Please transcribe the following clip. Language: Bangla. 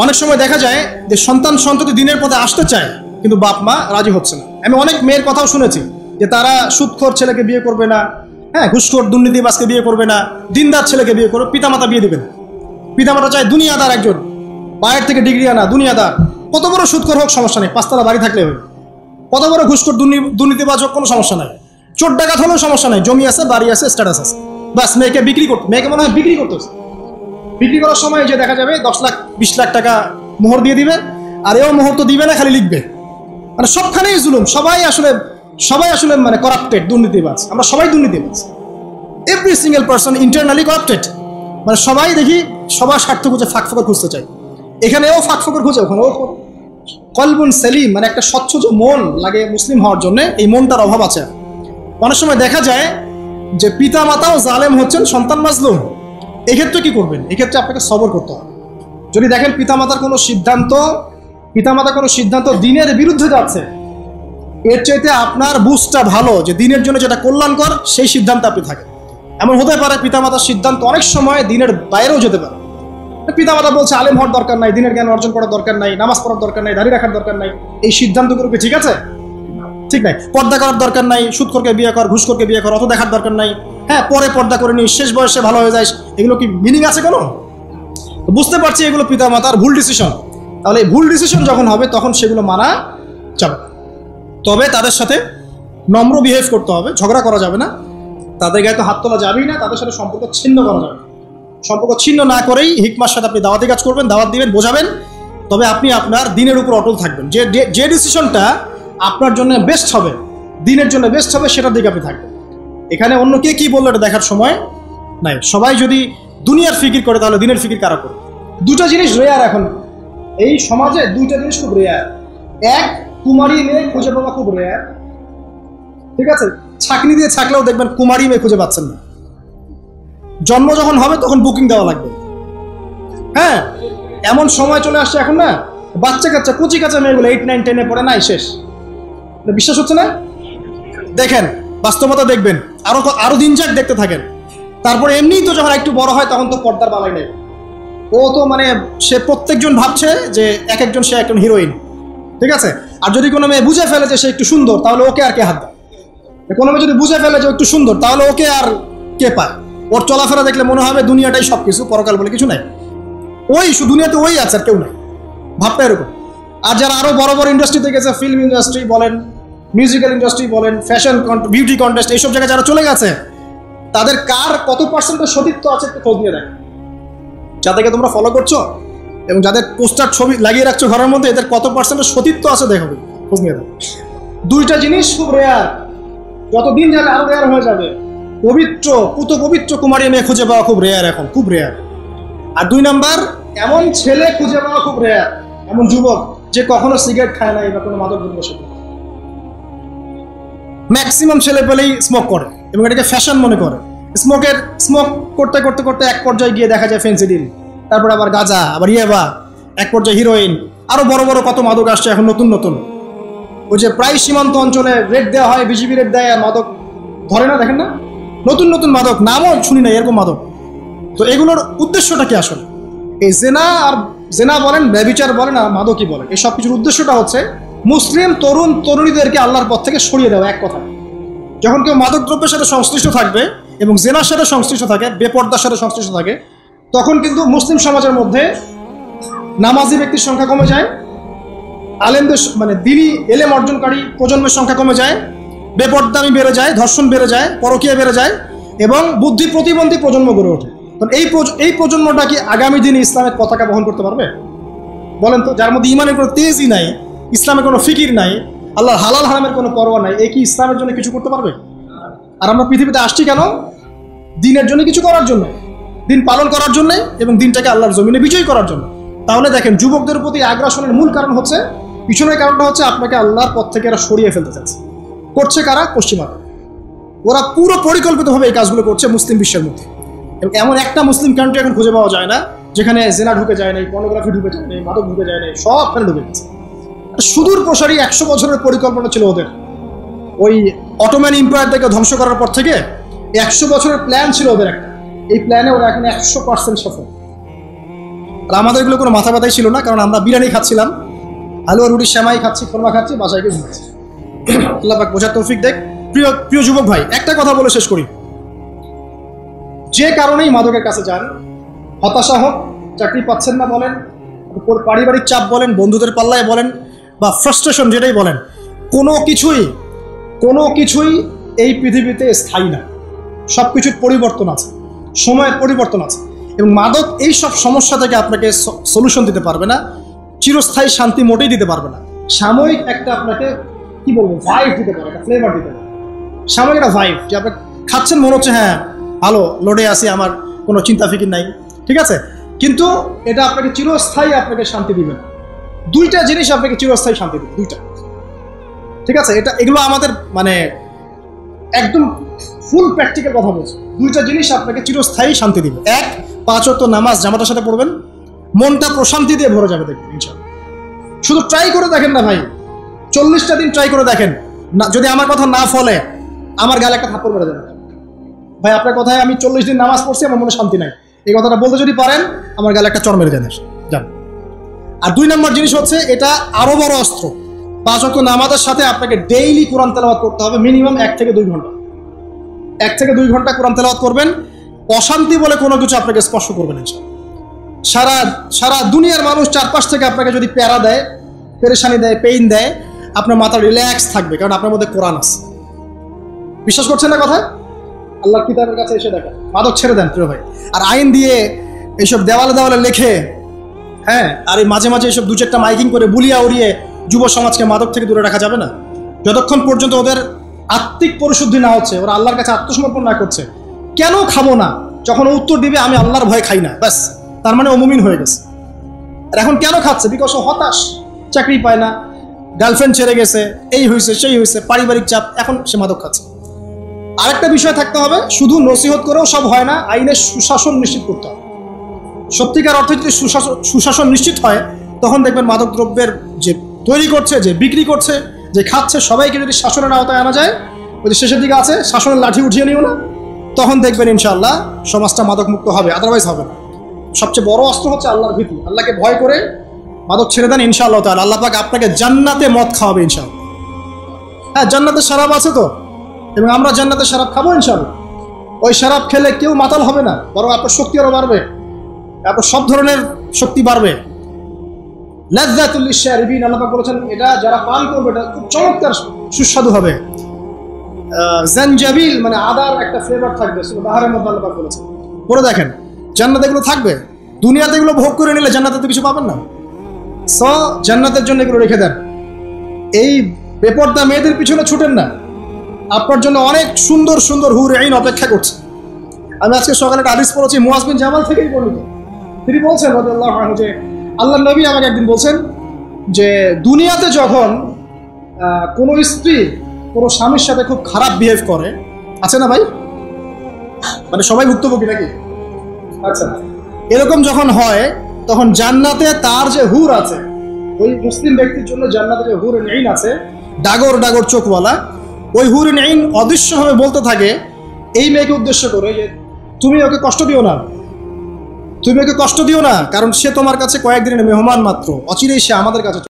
অনেক সময় দেখা যায় যে সন্তান সন্ততি দিনের পথে আসতে চায়, কিন্তু বাপ মা রাজি হচ্ছে না। আমি অনেক মেয়ের কথাও শুনেছি যে তারা সুদখোর ছেলেকে বিয়ে করবে না, হ্যাঁ, ঘুষখোর দুর্নীতিবাজকে বিয়ে করবে না, দিনদার ছেলেকে বিয়ে করবে, পিতামাতা বিয়ে দেবে না। পিতামাতা চায় দুনিয়াদার একজন, বাইরের থেকে ডিগ্রি আনা দুনিয়াদার, কত বড় সুদখোর হোক সমস্যা নেই, পাঁচতলা বাড়ি থাকলে হবে, কত বড় ঘুষখোর দুর্নীতিবাজ হোক কোনো সমস্যা নাই, চোর ডাকাত হলেও সমস্যা নাই, জমি আছে, বাড়ি আছে, স্ট্যাটাস আছে, বাস মেয়েকে বিক্রি করতে, মেয়েকে মনে হয় বিক্রি করতেছে। বিক্রি করার সময় যে দেখা যাবে 10 লাখ 20 লাখ টাকা মোহর দিয়ে দিবে, আর এও মোহর তো দিবে না, খালি লিখবে। মানে সবখানেই জুলুম, সবাই আসলে মানে করাপ্টেড, দুর্নীতিবাজ, আমরা সবাই দুর্নীতিবাজ। Every single person internally corrupted. মানে সবাই দেখি সবার স্বার্থ খুঁজে ফাঁক ফোকর খুঁজতে চাই, এখানেও ফাঁক ফোকর খুঁজে, ওখানেও। কলবুন সেলিম মানে একটা স্বচ্ছ যে মন লাগে মুসলিম হওয়ার জন্য, এই মনটার অভাব আছে। অনেক সময় দেখা যায় যে পিতা মাতাও জালেম হচ্ছেন, সন্তান মাজলুম। এক্ষেত্রে কি করবেন? এক্ষেত্রে আপনাকে সবর করতে হবে। যদি দেখেন পিতামাতার কোনো সিদ্ধান্ত দিনের বিরুদ্ধে যাচ্ছে, এর চাইতে আপনার বুঝটা ভালো যে দিনের জন্য যেটা কল্যাণকর, সেই সিদ্ধান্তে আপনি থাকেন। এমন হতে পারে পিতামাতার সিদ্ধান্ত অনেক সময় দিনের বাইরেও যেতে পারে। পিতামাতা বলছে আলেম হওয়ার দরকার নাই, দিনের জ্ঞান অর্জন করার দরকার নাই, নামাজ পড়ার দরকার নাই, দাঁড়িয়ে রাখার দরকার নাই, এই সিদ্ধান্তগুলো কি ঠিক আছে? ঠিক নাই। পর্দা করার দরকার নাই, সুদখোরকে বিয়ে কর, ঘুষখোরকে বিয়ে কর, অত দেখার দরকার নাই, হ্যাঁ, পরে পর্দা করে নি, শেষ বয়সে ভালো হয়ে যায়, এগুলো কি মিনিং আছে কোনো? বুঝতে পারছি এগুলো পিতামাতার ভুল ডিসিশন। তাহলে এই ভুল ডিসিশন যখন হবে তখন সেগুলো মানা যাবে, তবে তাদের সাথে নম্র বিহেভ করতে হবে, ঝগড়া করা যাবে না, তাদের গায়ে তো হাত তোলা যাবেই না, তাদের সাথে সম্পর্ক ছিন্ন করা যাবে। সম্পর্ক ছিন্ন না করেই হিকমার সাথে আপনি দাওয়াতি কাজ করবেন, দাওয়াত দিবেন, বোঝাবেন, তবে আপনি আপনার দিনের উপর অটল থাকবেন। যে ডিসিশনটা আপনার জন্য বেস্ট হবে, দিনের জন্য বেস্ট হবে, সেটার দিকে আপনি থাকবেন। এখানে অন্য কে কি বললো এটা দেখার সময় নাই। সবাই যদি দুনিয়ার ফিকির করে তাহলে দিনের ফিকির কারা করে? দুটো জিনিস রেয়ার এখন এই সমাজে, দুইটা জিনিস খুব রেয়ার। এক, কুমারী মেয়ে খুঁজে পাওয়া খুব রেয়ার, ঠিক আছে? ছাকনি দিয়ে ছাকলেও দেখবেন কুমারী মেয়ে খুঁজে পাচ্ছেন না। জন্ম যখন হবে তখন বুকিং দেওয়া লাগবে। হ্যাঁ, এমন সময় চলে আসছে এখন না, বাচ্চা কাচ্চা কুচি কাচ্চা মেয়েগুলো 8, 9, 10-এ পড়ে নাই, শেষ। বিশ্বাস হচ্ছে না? দেখেন বাস্তবতা, দেখবেন আরো দিন যাক, দেখতে থাকেন। তারপরে এমনিই তো যখন একটু বড় হয় তখন তো পর্দার বালাই নেই, ও তো মানে সে প্রত্যেকজন ভাবছে যে এক একজন সে একজন হিরোইন, ঠিক আছে? আর যদি কোনো মেয়ে বুঝে ফেলে যে সে একটু সুন্দর, তাহলে ওকে আর কে হাত দেয়? কোনো মেয়ে যদি বুঝে ফেলে যে একটু সুন্দর, তাহলে ওকে আর কে পায়? ওর চলাফেরা দেখলে মনে হবে দুনিয়াটাই সবকিছু, পরকাল বলে কিছু নাই, ওই দুনিয়াতে ওই আছে আর কেউ নাই, ভাবটা এরকম। আর যারা আরো বড় বড় ইন্ডাস্ট্রিতে গেছে, ফিল্ম ইন্ডাস্ট্রি বলেন, মিউজিক্যাল ইন্ডাস্ট্রি বলেন, ফ্যাশন বিউটি কন্টেস্ট, এইসব জায়গায় যারা চলে গেছে, তাদের কার কত পার্সেন্টের সতীত্ব আছে একটু খোঁজ নিয়ে দেখ। যাদেরকে তোমরা ফলো করছো এবং যাদের পোস্টার ছবি লাগিয়ে রাখছো ঘরের মধ্যে, এদের কত পার্সেন্টের সতীত্ব আছে দেখো, খোঁজ নিয়ে দেখ। দুইটা জিনিস খুব রেয়ার, যতদিন যাবে আরো রেয়ার হয়ে যাবে। পবিত্র কুমারী মেয়ে খুঁজে পাওয়া খুব রেয়ার, এখন খুব রেয়ার। আর 2 নাম্বার, এমন ছেলে খুঁজে পাওয়া খুব রেয়ার, এমন যুবক যে কখনো সিগারেট খায় নাই বা কোনো মাদক দ্রব্য সেবন। ম্যাক্সিমাম ছেলে পেলেই স্মোক করে এবং এটাকে ফ্যাশন মনে করে। স্মোক করতে করতে করতে এক পর্যায়ে গিয়ে দেখা যায় ফেন্সিডিল, তারপর আবার গাঁজা, আবার ইয়াবা, এক পর্যায়ে হিরোইন, আরো বড় বড় কত মাদক আসছে এখন নতুন নতুন। ওই যে প্রায় সীমান্ত অঞ্চলে রেড দেওয়া হয়, বিজিবি রেড দেয়, আর মাদক ধরে না, দেখেন না? নতুন নতুন মাদক, নামও শুনি না এরকম মাদক। তো এগুলোর উদ্দেশ্যটা কি আসলে? এই জেনা বলেন, ব্যভিচার বলেন, আর মাদকই বলেন, এই সব কিছুর উদ্দেশ্যটা হচ্ছে মুসলিম তরুণীদেরকে আল্লাহর পথ থেকে সরিয়ে দেওয়া, এক কথা। যখন কেউ মাদক দ্রব্যের সাথে সংশ্লিষ্ট থাকবে এবং জেনার সাথে সংশ্লিষ্ট থাকে, বেপর্দার সাথে সংশ্লিষ্ট থাকে, তখন কিন্তু মুসলিম সমাজের মধ্যে নামাজি ব্যক্তির সংখ্যা কমে যায়, আলেমদের মানে দিনী এলেম অর্জনকারী প্রজন্মের সংখ্যা কমে যায়, বেপর্দামি বেড়ে যায়, ধর্ষণ বেড়ে যায়, পরকীয়া বেড়ে যায়, এবং বুদ্ধি প্রতিবন্ধী প্রজন্ম গড়ে ওঠে। এই প্রজন্মটা কি আগামী দিনে ইসলামের পতাকা বহন করতে পারবে? বলেন তো, যার মধ্যে ইমানের কোনো তেজই নাই, ইসলামের কোনো ফিকির নাই, আল্লাহর হালাল হারামের কোনো পরোয়া নাই, এ কি ইসলামের জন্য কিছু করতে পারবে? আর আমরা পৃথিবীতে আসছি কেন? দিনের জন্য কিছু করার জন্য, দিন পালন করার জন্য, এবং দিনটাকে আল্লাহর জমিনে বিজয়ী করার জন্য। তাহলে দেখেন, যুবকদের প্রতি আগ্রাসনের মূল কারণ হচ্ছে, পিছনের কারণটা হচ্ছে আপনাকে আল্লাহর পথ থেকে এরা সরিয়ে ফেলতে চাচ্ছে। করছে কারা? পশ্চিমারা। ওরা পুরো পরিকল্পিতভাবে এই কাজগুলো করছে মুসলিম বিশ্বের মধ্যে। এবং এমন একটা মুসলিম কান্ট্রি এখন খুঁজে পাওয়া যায় না যেখানে জেনা ঢুকে যায় নাই, পর্নোগ্রাফি ঢুকে যায় নাই, মাদক ঢুকে যায় নাই, সবখানে ঢুকে গেছে। সুদূর প্রসারী 100 বছরের পরিকল্পনা ছিল ওদের। ওই অটোম্যান এম্পায়ারটাকে ধ্বংস করার পর থেকে 100 বছরের প্ল্যান ছিল ওদের একটা। এই প্ল্যানে ওরা এখন 100% সফল। আর আমাদের এগুলো কোনো মাথা ব্যথাই ছিল না, কারণ আমরা বিরিয়ানি খাচ্ছিলাম, আলু রুটি শ্যামাই খাচ্ছি, খোরমা খাচ্ছি, বাসায় গিয়ে ঘুমাচ্ছি। আল্লাহ পাক বোঝার তৌফিক দেখ। প্রিয় যুবক ভাই, একটা কথা বলে শেষ করি। যে কারণেই মাদকের কাছে যান, হতাশা হোক, চাকরি পাচ্ছেন না বলেন, পারিবারিক চাপ বলেন, বন্ধুদের পাল্লায় বলেন, বা ফ্রাস্ট্রেশন যেটাই বলেন, কোনো কিছুই এই পৃথিবীতে স্থায়ী না। সব কিছুর পরিবর্তন আছে, সময়ের পরিবর্তন আছে, এবং মাদক এই সব সমস্যা থেকে আপনাকে সলিউশন দিতে পারবে না, চিরস্থায়ী শান্তি মোটেই দিতে পারবে না। সাময়িক একটা আপনাকে কি বলবো ভাইব দিতে পারে, একটা ফ্লেভার দিতে পারে, সাময়িক একটা ভাইব, যে আপনি খাচ্ছেন মনে হচ্ছে হ্যাঁ ভালো লোডে আছি, আমার কোনো চিন্তা ফিকির নাই, ঠিক আছে, কিন্তু এটা আপনাকে চিরস্থায়ী আপনাকে শান্তি দিবে না। দুইটা জিনিস আপনাকে চিরস্থায়ী শান্তি দিবে, দুইটা, ঠিক আছে। এগুলো আমাদের মানে একদম ফুল প্র্যাকটিক্যাল কথা বলছি। দুইটা জিনিস আপনাকে চিরস্থায়ী শান্তি দিবে। এক, 5 ওয়াক্ত নামাজ জামাতের সাথে পড়বেন, মনটা প্রশান্তি দিয়ে ভরে যাবে, দেখবেন ইনশাআল্লাহ। শুধু ট্রাই করে দেখেন না ভাই, 40টা দিন ট্রাই করে দেখেন না, যদি আমার কথা না ফলে আমার গালে একটা থাপ্পড় মেরে যাবে ভাই। আপনার কথায় আমি 40 দিন নামাজ পড়ছি, আমার মনে শান্তি নাই, এই কথাটা বলতে যদি পারেন আমার গালে একটা চড় মেরে যান। আর 2 নম্বর জিনিস হচ্ছে, এটা আরো বড় অস্ত্র। 5 ওয়াক্ত নামাজের সাথে আপনাকে ডেইলি কোরআন তেলাওয়াত করতে হবে, মিনিমাম 1 থেকে 2 ঘন্টা। 1 থেকে 2 ঘন্টা কোরআন তেলাওয়াত করবেন, অশান্তি বলে কোনো কিছু আপনাকে স্পর্শ করবেন ইনশাআল্লাহ। সারা দুনিয়ার মানুষ চারপাশ থেকে আপনাকে যদি প্যারা দেয়, পেরেশানি দেয়, পেইন দেয়, আপনার মাথা রিল্যাক্স থাকবে, কারণ আপনার মধ্যে কোরআন আছে। বিশ্বাস করছেন না কথা? আল্লাহর কিতাবের কাছে এসে দেখেন, মাদক ছেড়ে দেন প্রিয় ভাই। আর আইন দিয়ে এইসব দেওয়ালে লেখে, হ্যাঁ, আর এই মাঝে মাঝে এইসব 2-4টা মাইকিং করে বুলিয়া উড়িয়ে যুব সমাজকে মাদক থেকে দূরে রাখা যাবে না। যতক্ষণ পর্যন্ত ওদের আত্মিক পরিশুদ্ধি না হচ্ছে, ওরা আল্লাহর কাছে আত্মসমর্পণ না করছে, কেন খাবো না, যখন উত্তর দিবে আমি আল্লাহর ভয় খাই না, ব্যাস, তার মানে ও মুমিন হয়ে গেছে। আর এখন কেন খাচ্ছে? বিকজ ও হতাশ, চাকরি পায় না, গার্লফ্রেন্ড ছেড়ে গেছে, এই হয়েছে সেই হয়েছে, পারিবারিক চাপ, এখন সে মাদক খাচ্ছে। আরেকটা বিষয় থাকতে হবে, শুধু নসিহত করেও সব হয় না, আইনের সুশাসন নিশ্চিত করতে হবে। সত্যিকার অর্থে যদি সুশাসন নিশ্চিত হয়, তখন দেখবেন মাদক দ্রব্যের যে তৈরি করছে, যে বিক্রি করছে, যে খাচ্ছে, সবাইকে যদি শাসনের আওতায় আনা যায়, ওই যে শেষের দিকে আছে শাসনের লাঠি উঠিয়ে নিও না, তখন দেখবেন ইনশাআল্লাহ সমাজটা মাদক মুক্ত হবে, আদারওয়াইজ হবে না। সবচেয়ে বড় অস্ত্র হচ্ছে আল্লাহর ভীতি। আল্লাহকে ভয় করে মাদক ছেড়ে দেন, ইনশাআল্লাহ তাআলা আল্লাহ পাক আপনাকে জান্নাতে মদ খাওয়াবে ইনশাআল্লাহ। হ্যাঁ, জান্নাতে শরাব আছে তো, এবং আমরা জান্নাতে শরাব খাবো ইনশাআল্লাহ। ওই শরাব খেলে কেউ মাতাল হবে না, বরং আপনার শক্তি আরো বাড়বে, আপনার সব ধরনের শক্তি বাড়বে। লাযযাতুল লিশশারিবিন, আল্লাহ পাক বলেছেন এটা যারা পান করবে এটা খুব চমৎকার সুস্বাদু হবে। জানজাবিল মানে আদার একটা ফ্লেভার থাকবে, বাহারের মধ্যে আল্লাহ পাক বলেছেন। পড়ে দেখেন, জান্নাতে এগুলো থাকবে। দুনিয়াতে এগুলো ভোগ করে নিলে জান্নাতে তো কিছু পাবেন না। সো জান্নাতের জন্য এগুলো রেখে দেন। এই বেপরদা মেয়েদের পিছনে ছুটেন না, আপনার জন্য অনেক সুন্দর সুন্দর হুর আইন অপেক্ষা করছে। আমি আজকে সকালে একটা হাদিস পড়েছি, মুয়াজ বিন জামাল থেকেই বর্ণিত। তিনি বলছেন রাদিয়াল্লাহু আনহু যে আল্লাহর নবী আমাকে একদিন বলছেন যে দুনিয়াতে যখন কোনো স্ত্রী কোনো স্বামীর সাথে খুব খারাপ বিহেভ করে, আছে না ভাই, মানে সবাই ভুক্তভোগী নাকি? আচ্ছা, এরকম যখন হয় তখন জান্নাতে তার যে হুর আছে, ওই মুসলিম ব্যক্তির জন্য জান্নাতে যে হুর আইন আছে, ডাগর ডাগর চোখওয়ালা, ওই হুর আইন অদৃশ্যভাবে বলতে থাকে এই মেয়েকে উদ্দেশ্য করে যে তুমি ওকে কষ্ট দিও না, তুমি ওকে কষ্ট দিও না, কারণ সে তোমার কাছে কয়েকদিনের মেহমান মাত্র, অচিরেই সে আমাদের কাছে